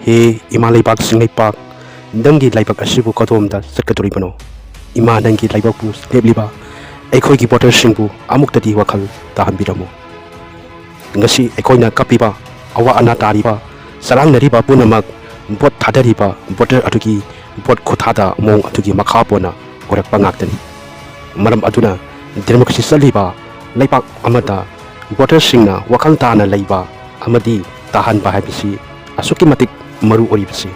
He Imalibak Singlepak, Dangi Laibak Ashibu Kotom da Secretary Ima Dangi Laibapus, Nebliba, Eikhoigi Voter singbu amuktadi wakal tahanbiramo. Ngasi Eikoina kapiba, awa anatariba, sarangnariba punamak, bot thadariba, voter atugi, bot kothada mong atugi makapona, orak pangaktani. Maram aduna, democracy saliba, laipak amata, voter singna wakal tana laiba, amadi tahan bahibisi, asuki matik maru oribisi.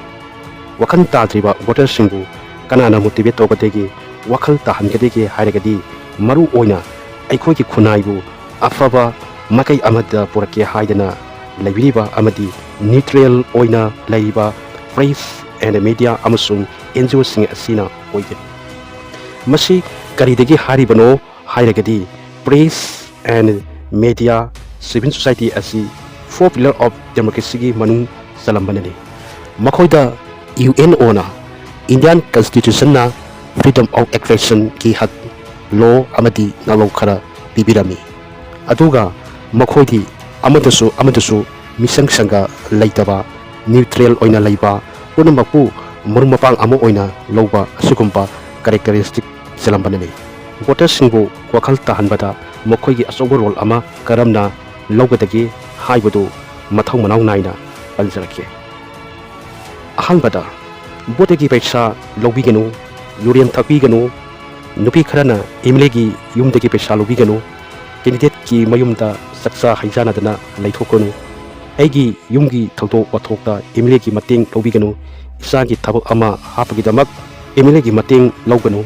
Wakal tadriba voter singbu, kanana motivate tougadage, wakal tahangadage hairagadi, maru oina, Eikhoigi khunaibu, afaba, makai amada porake haidana, laibiriba amadi, neutral oina laiba, press and media amasung NGO sing asina oige. Masi karidagi haribano hairagadi, press and media, civil society asi, 4 pillar of democracy manung salambanani. Makoida UN ona, Indian Constitution na freedom of expression ki hak law amadi nalo khara bibirami. Aduga makoidi amadasu misang sanga laitaba neutral oina laiba punamakpu murumapang amo oina loba asugumba characteristic salambanani. Voter singbu wakal tahanbada makoigi asobo role ama karamna logadagi haibadu mathau manau naina panjarake. Ahanbada botegi paisa lobiganu yurian thapiganu nupi kharana imlegi yumdagi paisa lobiganu candidate ki mayumda saksa haijana dana laithokonu aigi yumgi thauto wathokta imlegi mating lobiganu isagi thabak ama hapagi damak imlegi mating loganu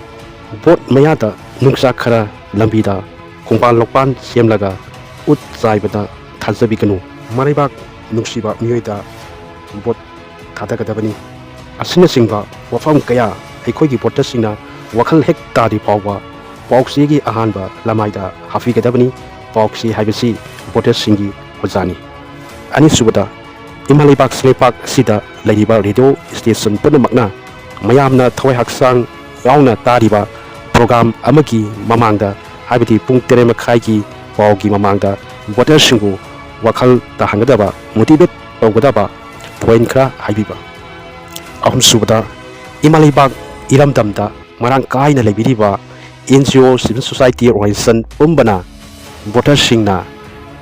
bot mayada nungsa khara lambida khongpan lokpan semlaga ut saibada thajabiganu maribak nungsiba miyoida bot thadagadabani asina singba wafam kaya Eikhoigi voter singna wakal hek tadi pawba pauksigi ahanba lamaida hafigadabani pauksi haibasi voter singi hojani ani subada Imalibak Singlepak sida laiba radio station punamakna mayamna thawai haksang yauna tariba program amagi mamangda haibati pung 3 makhaigi paugi mamangda voter singbu wakal tahangadaba motivate tawgadaba point kra haibiba. Ahum subada Imalibak iramdamda marang kaina laibiriba NGO civil society organization pumbana voter singna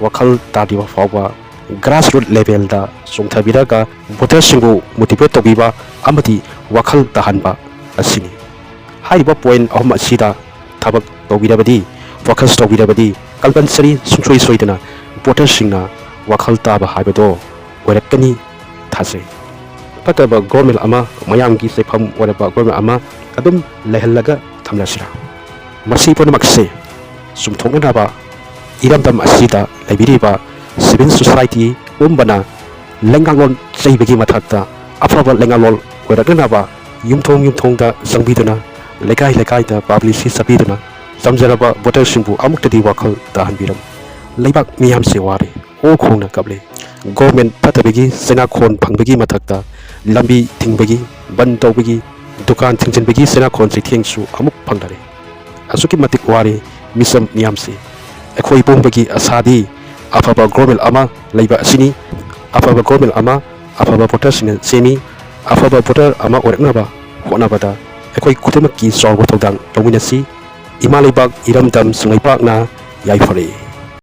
wakal tadiba fawba grassroots level da songthabiraga voter singbu motivate tobiba amati wakal tahanba asini. Haiba point ahum asida thabak tobirabadi focus tobirabadi kalpansari sungsoi soidana voter singna wakal taba haibado oirakani thase. Pataba government ama mayamgi sefam waraba government ama adum lehallaga thamlasira. Masi punamakse sumthongnaba iramdam asida laibiriba civil society umbana lengalon saibagi mathakta afaba lengalol oiragnaba yumthongda sangbiduna lekai da publicity sabiduna samjaraba voter singbu amuktadi wakal tahanbiram leibak miyam se ware o khongna kable government patabagi sena khon phangbagi mathakta lambi tingbagi ban tawbagi dukan thingjenbagi sena khon thengsu amuk phangdare asuki matik ware misam miyamse ekhoi bongbagi asadi afaba government ama leiba asini afaba government ama afaba voter sing semi afaba voter ama oraknaba honabada ekhoi kutemakki sorbo tawdang tawminasi Imalibak iramdam Singlepak na yaifare.